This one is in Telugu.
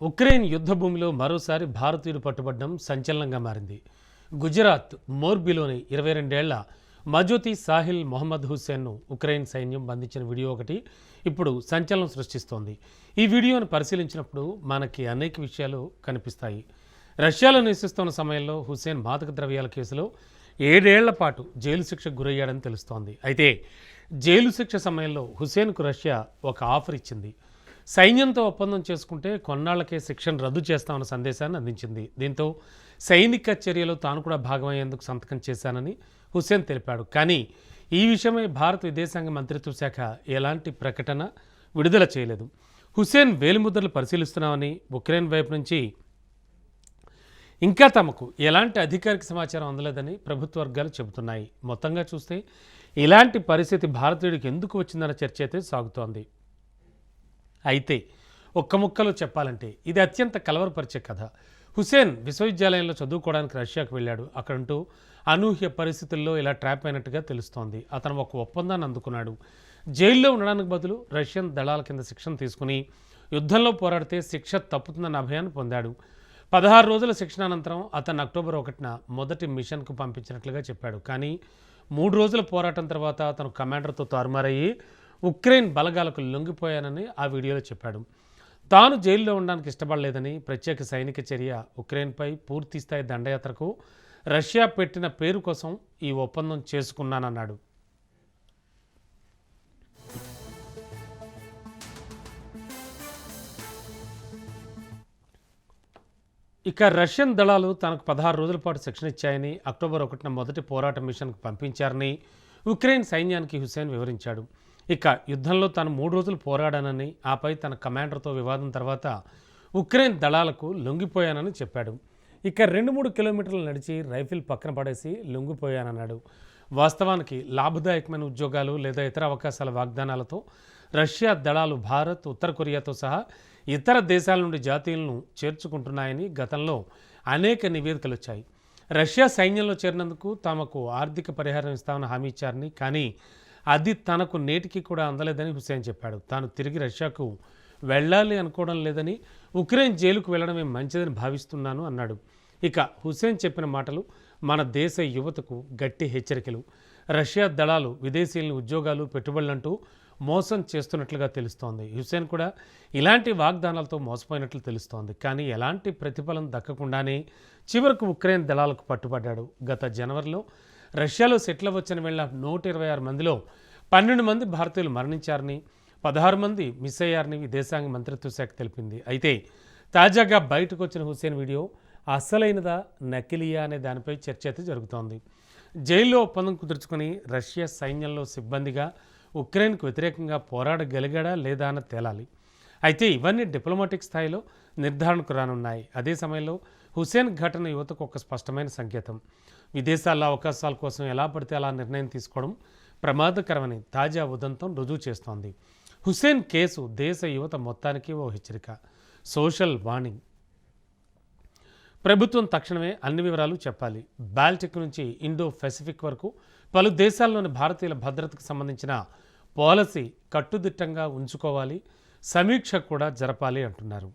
ఉక్రెయిన్ యుద్ధభూమిలో మరోసారి భారతీయుడు పట్టుబడ్డం సంచలనంగా మారింది. గుజరాత్ మోర్బీలోని 22 ఏళ్ల మజోతి సాహిల్ మొహమ్మద్ హుస్సేన్ను ఉక్రెయిన్ సైన్యం బంధించిన వీడియో ఒకటి ఇప్పుడు సంచలనం సృష్టిస్తోంది. ఈ వీడియోను పరిశీలించినప్పుడు మనకి అనేక విషయాలు కనిపిస్తాయి. రష్యాలో నివసిస్తున్న సమయంలో హుస్సేన్ మాదక ద్రవ్యాల కేసులో 7 ఏళ్ల పాటు జైలు శిక్షకు గురయ్యాడని తెలుస్తోంది. అయితే జైలు శిక్ష సమయంలో హుస్సేన్కు రష్యా ఒక ఆఫర్ ఇచ్చింది. సైన్యంతో ఒప్పందం చేసుకుంటే కొన్నాళ్లకే శిక్షను రద్దు చేస్తామన్న సందేశాన్ని అందించింది. దీంతో సైనిక చర్యలో తాను కూడా భాగమయ్యేందుకు సంతకం చేశానని హుస్సేన్ తెలిపాడు. కానీ ఈ విషయమై భారత విదేశాంగ మంత్రిత్వ శాఖ ఎలాంటి ప్రకటన విడుదల చేయలేదు. హుస్సేన్ వేలిముద్రలు పరిశీలిస్తున్నామని ఉక్రెయిన్ వైపు నుంచి ఇంకా తమకు ఎలాంటి అధికారిక సమాచారం అందలేదని ప్రభుత్వ వర్గాలు చెబుతున్నాయి. మొత్తంగా చూస్తే ఇలాంటి పరిస్థితి భారతీయుడికి ఎందుకు వచ్చిందన్న చర్చ అయితే సాగుతోంది. అయితే ఒక్క ముక్కలో చెప్పాలంటే ఇది అత్యంత కలవరపరిచే కథ. హుస్సేన్ విశ్వవిద్యాలయంలో చదువుకోవడానికి రష్యాకు వెళ్ళాడు. అక్కడంటూ అనూహ్య పరిస్థితుల్లో ఇలా ట్రాప్ అయినట్టుగా తెలుస్తోంది. అతను ఒక ఒప్పందాన్ని అందుకున్నాడు. జైల్లో ఉండడానికి బదులు రష్యన్ దళాల కింద శిక్షణ తీసుకుని యుద్ధంలో పోరాడితే శిక్ష తప్పుతుందన్న అభయాన్ని పొందాడు. 16 రోజుల శిక్షణ అనంతరం అతను అక్టోబర్ 1న మొదటి మిషన్కు పంపించినట్లుగా చెప్పాడు. కానీ 3 రోజుల పోరాటం తర్వాత అతను కమాండర్తో తారుమారయ్యి ఉక్రెయిన్ బలగాలకు లొంగిపోయానని ఆ వీడియోలో చెప్పాడు. తాను జైల్లో ఉండడానికి ఇష్టపడలేదని, ప్రత్యేక సైనిక చర్య ఉక్రెయిన్పై పూర్తిస్థాయి దండయాత్రకు రష్యా పెట్టిన పేరు కోసం ఈ ఒప్పందం చేసుకున్నానన్నాడు. ఇక రష్యన్ దళాలు తనకు 16 రోజుల పాటు శిక్షణ ఇచ్చాయని, అక్టోబర్ 1న మొదటి పోరాట మిషన్కు పంపించారని ఉక్రెయిన్ సైన్యానికి హుస్సేన్ వివరించాడు. ఇక యుద్ధంలో తాను 3 రోజులు పోరాడానని, ఆపై తన కమాండర్తో వివాదం తర్వాత ఉక్రెయిన్ దళాలకు లొంగిపోయానని చెప్పాడు. ఇక 2-3 కిలోమీటర్లు నడిచి రైఫిల్ పక్కన పడేసి లొంగిపోయానన్నాడు. వాస్తవానికి లాభదాయకమైన ఉద్యోగాలు లేదా ఇతర అవకాశాల వాగ్దానాలతో రష్యా దళాలు భారత్, ఉత్తర కొరియాతో సహా ఇతర దేశాల నుండి జాతీయులను చేర్చుకుంటున్నాయని గతంలో అనేక నివేదికలు వచ్చాయి. రష్యా సైన్యంలో చేరినందుకు తమకు ఆర్థిక పరిహారం ఇస్తామని హామీ ఇచ్చారని, కానీ అది తనకు నేటికి కూడా అందలేదని హుస్సేన్ చెప్పాడు. తాను తిరిగి రష్యాకు వెళ్ళాలి అనుకోవడం లేదని, ఉక్రెయిన్ జైలుకు వెళ్ళడమే మంచిదని భావిస్తున్నాను అన్నాడు. ఇక హుస్సేన్ చెప్పిన మాటలు మన దేశ యువతకు గట్టి హెచ్చరికలు. రష్యా దళాలు విదేశీయులను ఉద్యోగాలు, పెట్టుబడులంటూ మోసం చేస్తున్నట్లుగా తెలుస్తోంది. హుస్సేన్ కూడా ఇలాంటి వాగ్దానాలతో మోసపోయినట్లు తెలుస్తోంది. కానీ ఎలాంటి ప్రతిఫలం దక్కకుండానే చివరకు ఉక్రెయిన్ దళాలకు పట్టుబడ్డాడు. గత జనవరిలో రష్యాలో సెటిల్ అవ్వచ్చిన వేళ 126 మందిలో 12 మంది భారతీయులు మరణించారని, 16 మంది మిస్ అయ్యారని విదేశాంగ మంత్రిత్వ శాఖ తెలిపింది. అయితే తాజాగా బయటకు వచ్చిన హుస్సేన్ వీడియో అసలైనదా, నకిలీయా అనే దానిపై చర్చ అయితే జరుగుతోంది. జైల్లో ఒప్పందం కుదుర్చుకుని రష్యా సైన్యంలో సిబ్బందిగా ఉక్రెయిన్కు వ్యతిరేకంగా పోరాడగలిగాడా లేదా అన్న తేలాలి. అయితే ఇవన్నీ డిప్లొమాటిక్ స్థాయిలో నిర్ధారణకు రానున్నాయి. అదే సమయంలో హుస్సేన్ ఘటన యువతకు ఒక స్పష్టమైన సంకేతం. విదేశాల్లో అవకాశాల కోసం ఎలా పడితే అలా నిర్ణయం తీసుకోవడం ప్రమాదకరమని తాజా ఉదంతం రుజువు చేస్తోంది. హుస్సేన్ కేసు దేశ యువత మొత్తానికి ఓ హెచ్చరిక, సోషల్ వార్నింగ్. ప్రభుత్వం తక్షణమే అన్ని వివరాలు చెప్పాలి. బాల్టిక్ నుంచి ఇండో పసిఫిక్ వరకు పలు దేశాల్లోని భారతీయుల భద్రతకు సంబంధించిన పాలసీ కట్టుదిట్టంగా ఉంచుకోవాలి, సమీక్ష కూడా జరపాలి అంటున్నారు.